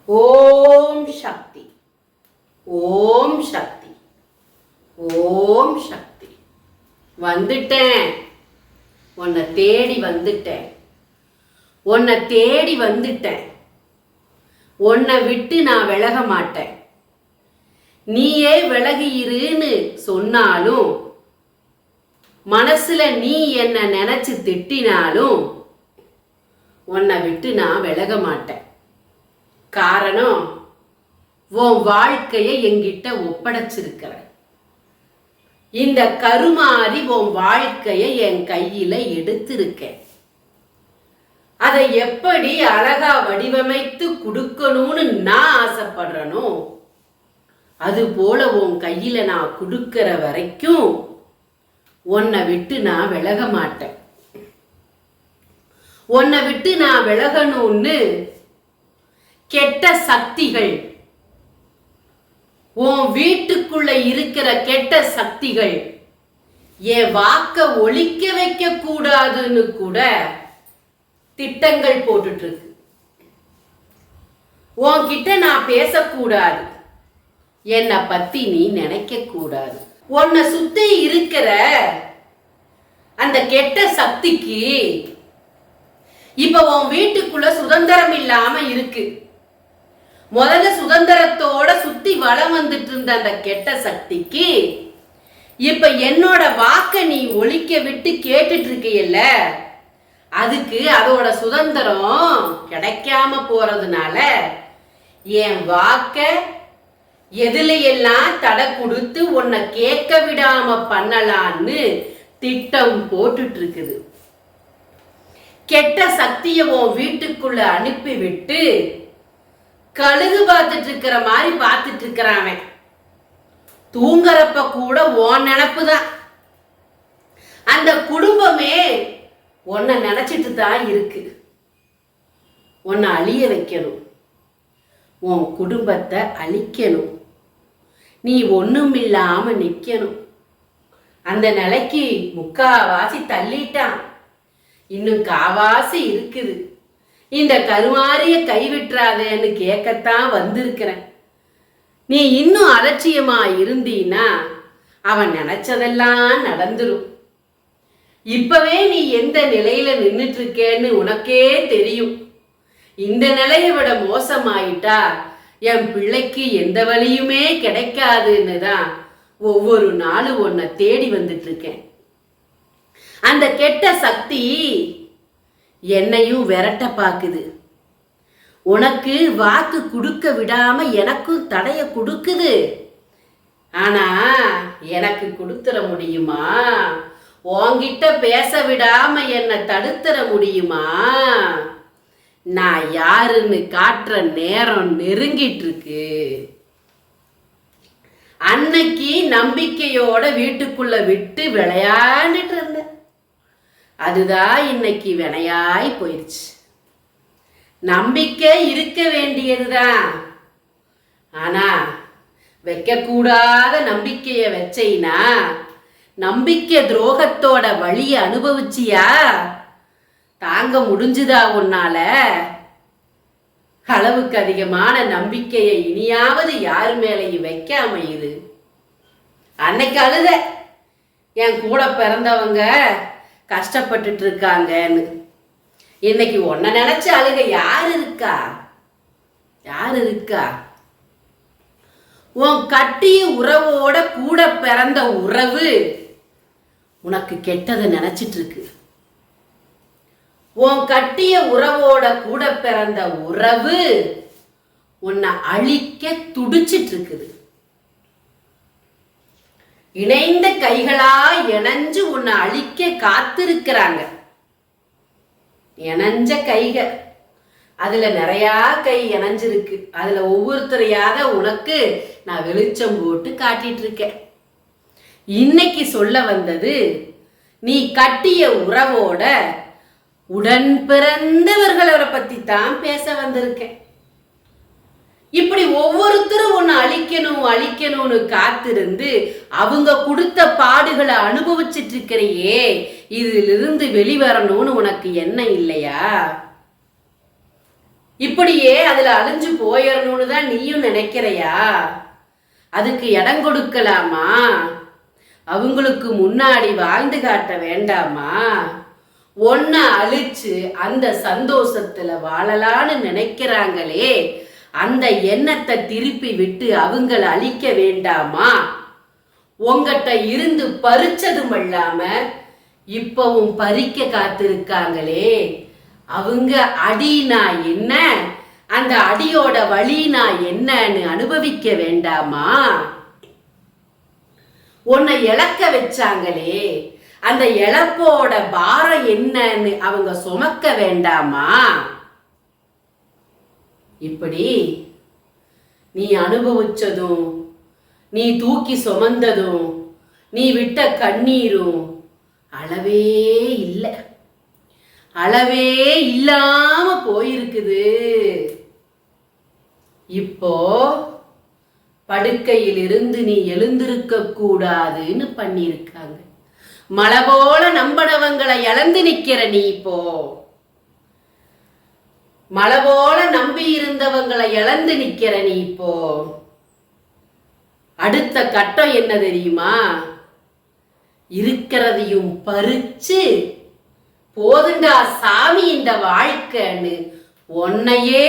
ஓம் சக்தி, ஓம் சக்தி, ஓம் சக்தி. வந்துட்டேன், உன்னை தேடி வந்துட்டேன், உன்னை தேடி வந்துட்டேன். உன்னை விட்டு நான் விலக மாட்டேன். நீயே விலகி இருன்னு சொன்னாலும், மனசுல நீ என்ன நினைச்சு திட்டினாலும் உன்னை விட்டு நான் விலக மாட்டேன். காரணம், உன் வாழ்க்கையை என்கிட்ட ஒப்படைச்சிருக்கிற. இந்த கருமாறி உன் வாழ்க்கையை என் கையில எடுத்திருக்கேன். அதை எப்படி அழகா வடிவமைத்து கொடுக்கணும்னு நான் ஆசைப்படுறனோ அது போல உன் கையில நான் கொடுக்கிற வரைக்கும் உன்னை விட்டு நான் விலக மாட்டேன். உன்னை விட்டு நான் விலகணும்னு கெட்ட சக்திகள், உன் வீட்டுக்குள்ள இருக்கிற கெட்ட சக்திகள் என் வாக்க ஒழிக்க வைக்க கூடாதுன்னு கூட திட்டங்கள் போட்டுட்டு இருக்கு. உன்கிட்ட நான் பேசக்கூடாது, என்னை பத்தி நீ நினைக்க கூடாது. உன்னை சுத்தி இருக்கிற அந்த கெட்ட சக்திக்கு இப்ப உன் வீட்டுக்குள்ள சுதந்திரம் இல்லாம இருக்கு. முதல்ல சுதந்திரத்தோட சுத்தி வளம் வந்துட்டு இருந்த அந்த கெட்ட சக்திக்கு இப்ப என்னோட வாக்க நீ ஒழிக்க விட்டு கேட்டுட்டு இருக்கையில, அதுக்கு அதோட சுதந்திரம் கிடைக்காம போறதுனால என் வாக்க எதுல எல்லாம் தடை கொடுத்து உன்னை கேட்க விடாம பண்ணலான்னு திட்டம் போட்டுட்டு இருக்குது. கெட்ட சக்தியை உன் வீட்டுக்குள்ள அனுப்பி விட்டு கழுகு பார்த்துட்டு இருக்கிற மாதிரி பார்த்துட்டு இருக்கிறான். தூங்குறப்ப கூட உன் நினப்பு தான். அந்த குடும்பமே உன்னை நினைச்சிட்டு தான் இருக்கு. உன்னை அழிய வைக்கணும், உன் குடும்பத்தை அழிக்கணும், நீ ஒண்ணும் இல்லாம நிக்கணும். அந்த நிலைக்கு முக்காவாசி தள்ளிட்டான், இன்னும் காவாசி இருக்குது. இந்த கருமாறிய கைவிட்டுறாதேன்னு கேட்கத்தான் வந்திருக்கிறேன். நீ இன்னும் அலட்சியமா இருந்தீன்னா அவன் நினைச்சதெல்லாம் நடந்துரும். இப்பவே நீ எந்த நிலையில நின்றுட்டு இருக்கேன்னு உனக்கே தெரியும். இந்த நிலையை விட மோசமாயிட்டா என் பிள்ளைக்கு எந்த வழியுமே கிடைக்காதுன்னு தான் ஒவ்வொரு நாளும் உன்னை தேடி வந்துட்டு இருக்கேன். அந்த கெட்ட சக்தி என்னையும் விரட்ட பாக்குது. உனக்கு வாக்கு கொடுக்க விடாம எனக்கும் தடைய கொடுக்குது. ஆனா எனக்கு கொடுத்துற முடியுமா? உன்கிட்ட பேச விடாம என்னை தடுத்துற முடியுமா? நான் யாருன்னு காட்டுற நேரம் நெருங்கிட்டு இருக்கு. அன்னைக்கு நம்பிக்கையோட வீட்டுக்குள்ள விட்டு விளையாண்டுட்டு இருந்தேன். அதுதான் இன்னைக்கு வினையாய் போயிடுச்சு. நம்பிக்கை இருக்க வேண்டியதுதான், ஆனா வைக்கக்கூடாத நம்பிக்கைய வச்சைனா நம்பிக்கை துரோகத்தோட வழிய அனுபவிச்சியா? தாங்க முடிஞ்சுதா உன்னால? அளவுக்கு அதிகமான நம்பிக்கையை இனியாவது யார் மேலையும் வைக்காம இரு. அன்னைக்கு அழுத, என் கூட பிறந்தவங்க கஷ்டப்பட்டுட்டு இருக்காங்கன்னு. இன்னைக்கு உன்னை நினைச்சு அழுக யாரு இருக்கா? யாரு இருக்கா? உன் கட்டிய உறவோட கூட பிறந்த உறவு உனக்கு கெட்டதை நினைச்சிட்டு இருக்கு. உன் கட்டிய உறவோட கூட பிறந்த உறவு உன்னை அழிக்க துடிச்சிட்டு இருக்குது. இணைந்த கைகளா இணைஞ்சு உன்னை அழிக்க காத்திருக்கிறாங்க. இணைஞ்ச கைகள், அதுல நிறைய கை இணைஞ்சிருக்கு. அதுல ஒவ்வொருத்தரையாக உனக்கு நான் வெளிச்சம் போட்டு காட்டிட்டு இருக்கேன். இன்னைக்கு சொல்ல வந்தது, நீ கட்டிய உறவோட உடன் பிறந்தவர்களோட பத்தி தான் பேச வந்திருக்கேன். இப்படி ஒவ்வொருத்தரும் ஒன்னு அழிக்கணும் அழிக்கணும்னு காத்திருந்து அவங்க கொடுத்த பாடுகளை அனுபவிச்சுட்டு இருக்கிறையே, இதிலிருந்து வெளிவரணும்னு உனக்கு என்ன இல்லையா? இப்படியே அதுல அழிஞ்சு போயிடணும்னு தான் நீயும் நினைக்கிறையா? அதுக்கு இடம் கொடுக்கலாமா? அவங்களுக்கு முன்னாடி வாழ்ந்து காட்ட வேண்டாமா? ஒன்ன அழிச்சு அந்த சந்தோஷத்துல வாழலான்னு நினைக்கிறாங்களே, அந்த எண்ணத்தை திருப்பி விட்டு அவங்கள அழிக்க வேண்டாமா? உங்ககிட்ட இருந்து பறிச்சதும் இல்லாம இப்பவும் பறிக்க காத்திருக்காங்களே, அவங்க அடினா என்ன, அந்த அடியோட வழினா என்னன்னு அனுபவிக்க வேண்டாமா? உன்னை இழக்க வச்சாங்களே, அந்த இழப்போட பாரம் என்னன்னு அவங்க சுமக்க வேண்டாமா? இப்படி நீ அனுபவிச்சதும், நீ தூக்கி சுமந்ததும், நீ விட்ட கண்ணீரும் அளவே இல்லை, அளவே இல்லாம போயிருக்குது. இப்போ படுக்கையில் இருந்து நீ எழுந்திருக்க கூடாதுன்னு பண்ணியிருக்காங்க. மழை போல நம்பினவங்களை இழந்து நிக்கிற நீ இப்போ. மழை போல நம்பி இருந்தவங்களை இழந்து நிக்கிற நீ இப்போ. அடுத்த கட்டம் என்ன தெரியுமா? இருக்கிறதையும் பறிச்சு போதுண்டா சாமி இந்த வாழ்க்கைன்னு உன்னையே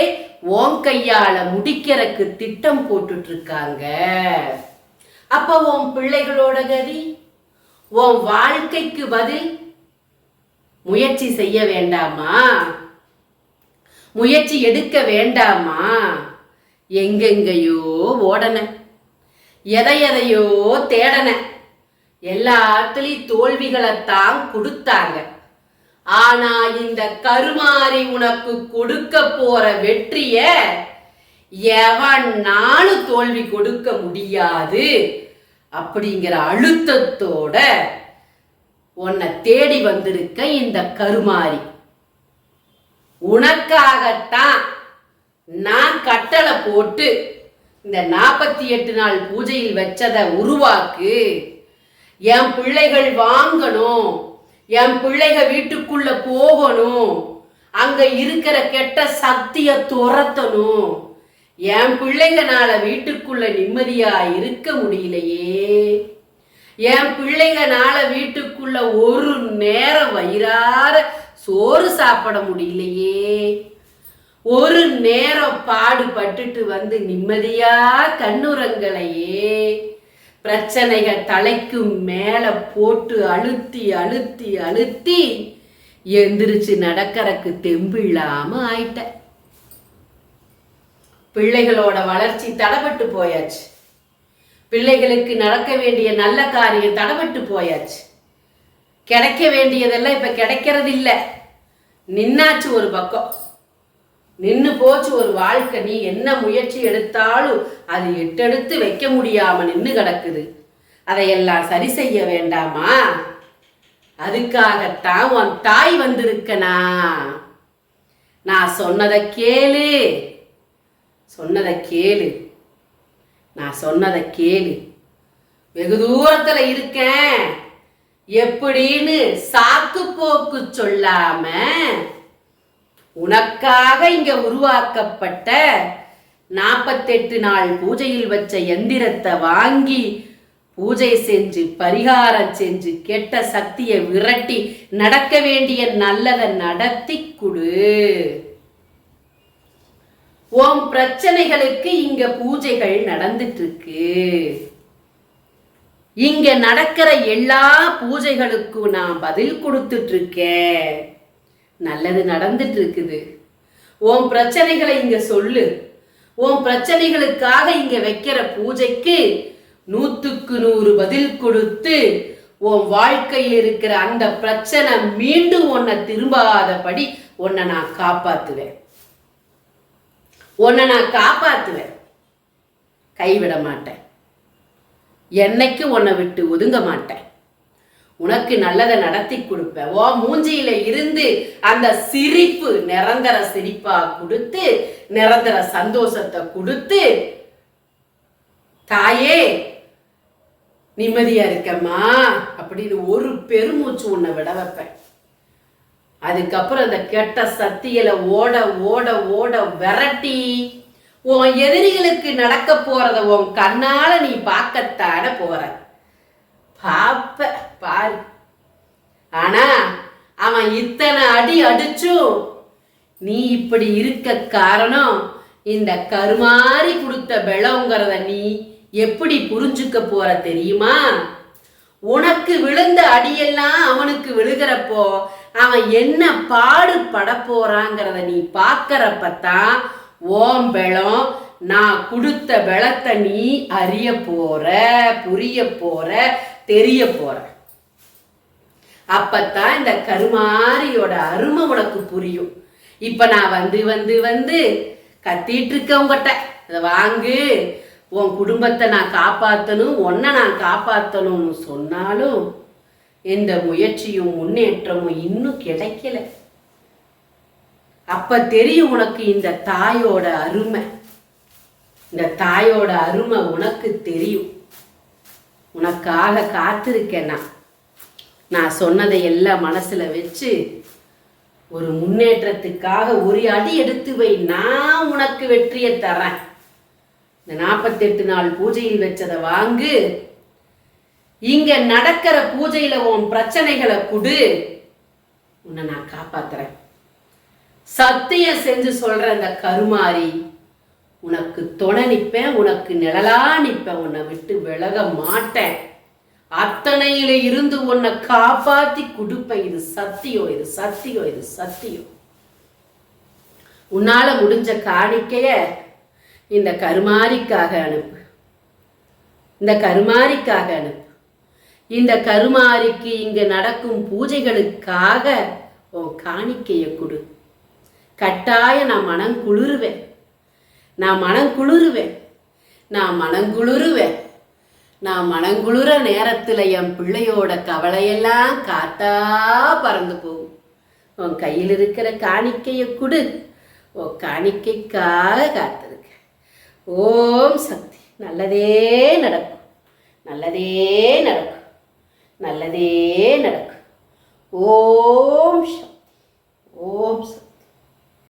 உன் கையால முடிக்கிறதுக்கு திட்டம் போட்டுட்டு இருக்காங்க. அப்ப உன் பிள்ளைகளோட கதி, உன் வாழ்க்கைக்கு பதில் முயற்சி செய்ய வேண்டாமா? முயற்சி எடுக்க வேண்டாமா? எங்கெங்கயோ ஓடன, எதையோ தேடன, எல்லாத்துலயும் தோல்விகளைத்தான் கொடுத்தாங்க. ஆனா இந்த கருமாறி உனக்கு கொடுக்க போற வெற்றிய எவனாலும் தோல்வி கொடுக்க முடியாது அப்படிங்கிற அழுத்தத்தோட உன்னை தேடி வந்திருக்க இந்த கருமாறி. உனக்காகத்தான் நான் கட்டளை போட்டு இந்த 48 நாள் பூஜையில் வச்சதை உருவாக்கு. என் பிள்ளைகள் வாங்கணும், என் பிள்ளைக வீட்டுக்குள்ள போகணும், அங்க இருக்கிற கெட்ட சக்திய துரத்தணும். என் பிள்ளைங்கனால வீட்டுக்குள்ள நிம்மதியா இருக்க முடியலையே, என் பிள்ளைங்கனால வீட்டுக்குள்ள ஒரு நேரம் வயிறார சோறு சாப்பிட முடியலையே, ஒரு நேரம் பாடுபட்டுட்டு வந்து நிம்மதியா கண்ணுறங்களையே. பிரச்சனைகள் தலைக்கு மேல போட்டு அழுத்தி அழுத்தி அழுத்தி எந்திரிச்சு நடக்கறக்கு தெம்பு இல்லாம ஆயிட்ட. பிள்ளைகளோட வளர்ச்சி தடபட்டு போயாச்சு, பிள்ளைகளுக்கு நடக்க வேண்டிய நல்ல காரியம் தடபட்டு போயாச்சு, கிடைக்க வேண்டியதெல்லாம் இப்ப கிடைக்கிறது இல்லை. நின்னாச்சு ஒரு பக்கம், நின்னு போச்சு ஒரு வாழ்க்கை. நீ என்ன முயற்சி எடுத்தாலும் அது எட்டெடுத்து வைக்க முடியாம நின்று கிடக்குது. அதையெல்லாம் சரி செய்ய வேண்டாமா? அதுக்காகத்தான் உன் தாய் வந்திருக்கனா. நான் சொன்னதை கேளு, சொன்னதை கேளு, நான் சொன்னதை கேளு. வெகு தூரத்துல இருக்கேன் எப்படின்னு சாக்கு போக்கு சொல்லாம, உனக்காக இங்க உருவாக்கப்பட்ட 48 நாள் பூஜையில் வச்ச எந்திரத்தை வாங்கி பூஜை செஞ்சு பரிகாரம் செஞ்சு கெட்ட சக்தியை விரட்டி நடக்க வேண்டிய நல்லதை நடத்தி கொடு. உன் பிரச்சனைகளுக்கு இங்க பூஜைகள் நடந்துட்டு இருக்கு. இங்க நடக்கிற எல்லா பூஜைகளுக்கும் நான் பதில் கொடுத்துட்டு இருக்கேன். நல்லது நடந்துட்டு இருக்குது. உன் பிரச்சனைகளை இங்க சொல்லு. உன் பிரச்சனைகளுக்காக இங்க வைக்கிற பூஜைக்கு 100க்கு 100 பதில் கொடுத்து உன் வாழ்க்கையில் இருக்கிற அந்த பிரச்சனை மீண்டும் உன்னை திரும்பாதபடி உன்னை நான் காப்பாத்துவேன். உன்னை நான் காப்பாத்துவேன், கைவிட மாட்டேன். என்னைக்கு உன்னை விட்டு ஒதுங்க மாட்டேன். உனக்கு நல்லதை நடத்தி கொடுப்பேன். ஓ மூஞ்சியில இருந்து அந்த சிரிப்பு நிரந்தர சிரிப்பா கொடுத்து நிரந்தர சந்தோஷத்தை கொடுத்து, தாயே நிம்மதியா இருக்கம்மா அப்படின்னு ஒரு பெருமூச்சு உன்னை விட வைப்பேன். அதுக்கப்புறம் அந்த கெட்ட சக்திகளை ஓட ஓட ஓட விரட்டி உன் எதிரிகளுக்கு நடக்க போறத உன் கண்ணால நீ பார்க்கத்தான போற. பாப்ப பாரு. ஆனா அவன் இத்தனை அடி அடிச்சும் நீ இப்படி இருக்க காரணம் இந்த கருமாறி கொடுத்த பலங்கிறத நீ எப்படி புரிஞ்சுக்க போற தெரியுமா? உனக்கு விழுந்த அடியெல்லாம் அவனுக்கு விழுகிறப்போ அவன் என்ன பாடுபட போறாங்கிறத நீ பார்க்கறப்பத்தான் ஓம் பலம் நான் கொடுத்த பலத்தை நீ அறிய போற, புரிய போற, தெரிய போற. அப்பத்தான் இந்த கருமாரியோட அருமை உனக்கு புரியும். இப்ப நான் வந்து வந்து வந்து கத்திட்டு இருக்க உங்ககிட்ட அதை வாங்கு, உன் குடும்பத்தை நான் காப்பாற்றணும், உன்னை நான் காப்பாற்றணும்னு சொன்னாலும் எந்த முயற்சியும் முன்னேற்றமும் இன்னும் கிடைக்கல. அப்ப தெரியும் உனக்கு இந்த தாயோட அருமை. இந்த தாயோட அருமை உனக்கு தெரியும். உனக்காக காத்திருக்கேன். நான் சொன்னதை எல்லாம் மனசுல வச்சு ஒரு முன்னேற்றத்துக்காக ஒரு அடி எடுத்து வை. நான் உனக்கு வெற்றியை தரேன். இந்த 48 நாள் பூஜையில் வச்சதை வாங்கு. இங்க நடக்கிற பூஜையில உன் பிரச்சனைகளை கொடு, உன்னை நான் காப்பாத்துறேன். சத்தியம் செஞ்சு சொல்ற அந்த கருமாரி உனக்கு துணை நிப்பேன், உனக்கு நிழலா நிப்பேன், உன்னை விட்டு விலக மாட்டேன். அத்தனையில இருந்து உன்னை காப்பாத்தி கொடுப்பேன். இது சத்தியம், இது சத்தியம், இது சத்தியம். உன்னால முடிஞ்ச காணிக்கைய இந்த கருமாரிக்காக அனுப்பு. இந்த கருமாரிக்காக அனுப்பு. இந்த கருமாரிக்கு இங்க நடக்கும் பூஜைகளுக்காக உன் காணிக்கைய கொடு. கட்டாயம் நான் மனம் குளிருவேன். நான் மனம் குளிருவேன். நான் மனங்குளிருவேன். நான் மனங்குளிர நேரத்தில் என் பிள்ளையோட கவலையெல்லாம் காத்தா பறந்து போகும். உன் கையில் இருக்கிற காணிக்கையை கொடு. உன் காணிக்கைக்காக காத்திருக்க. ஓம் சக்தி. நல்லதே நடக்கும், நல்லதே நடக்கும், நல்லதே நடக்கும். ஓம் சக்தி, ஓம் சக்தி.